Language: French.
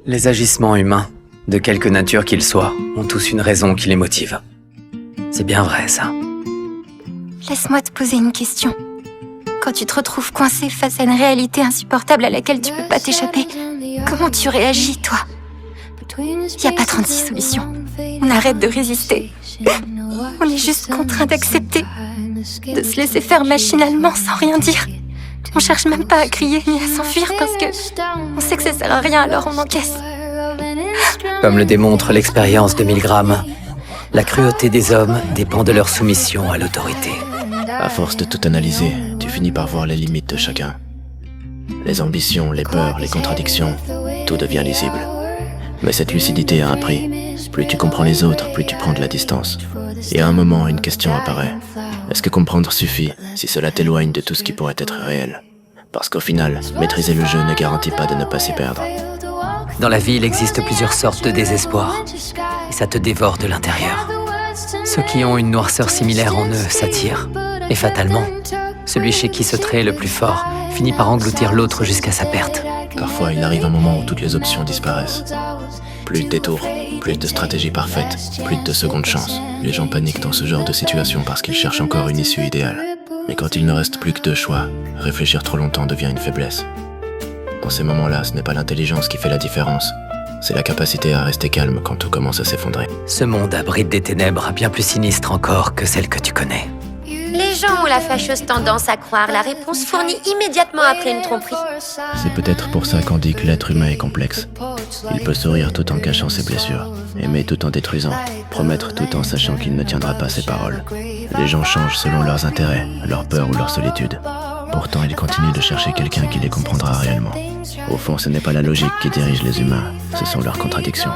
Les agissements humains, de quelque nature qu'ils soient, ont tous une raison qui les motive. C'est bien vrai, ça. Laisse-moi te poser une question. Quand tu te retrouves coincé face à une réalité insupportable à laquelle tu peux pas t'échapper, comment tu réagis, toi? Y a pas 36 solutions. On arrête de résister. On est juste contraint d'accepter, de se laisser faire machinalement sans rien dire. On cherche même pas à crier ni à s'enfuir parce que on sait que ça sert à rien, alors on encaisse. Comme le démontre l'expérience de Milgram, la cruauté des hommes dépend de leur soumission à l'autorité. À force de tout analyser, tu finis par voir les limites de chacun. Les ambitions, les peurs, les contradictions, tout devient lisible. Mais cette lucidité a un prix. Plus tu comprends les autres, plus tu prends de la distance. Et à un moment, une question apparaît. Est-ce que comprendre suffit si cela t'éloigne de tout ce qui pourrait être réel? Parce qu'au final, maîtriser le jeu ne garantit pas de ne pas s'y perdre. Dans la vie, il existe plusieurs sortes de désespoir, et ça te dévore de l'intérieur. Ceux qui ont une noirceur similaire en eux s'attirent, et fatalement, celui chez qui ce trait est le plus fort finit par engloutir l'autre jusqu'à sa perte. Parfois, il arrive un moment où toutes les options disparaissent. Plus de détours, plus de stratégie parfaite, plus de secondes chances. Les gens paniquent dans ce genre de situation parce qu'ils cherchent encore une issue idéale. Mais quand il ne reste plus que deux choix, réfléchir trop longtemps devient une faiblesse. Dans ces moments-là, ce n'est pas l'intelligence qui fait la différence. C'est la capacité à rester calme quand tout commence à s'effondrer. Ce monde abrite des ténèbres bien plus sinistres encore que celles que tu connais. Les gens ont la fâcheuse tendance à croire la réponse fournie immédiatement après une tromperie. C'est peut-être pour ça qu'on dit que l'être humain est complexe. Il peut sourire tout en cachant ses blessures, aimer tout en détruisant, promettre tout en sachant qu'il ne tiendra pas ses paroles. Les gens changent selon leurs intérêts, leur peur ou leur solitude. Pourtant, ils continuent de chercher quelqu'un qui les comprendra réellement. Au fond, ce n'est pas la logique qui dirige les humains, ce sont leurs contradictions.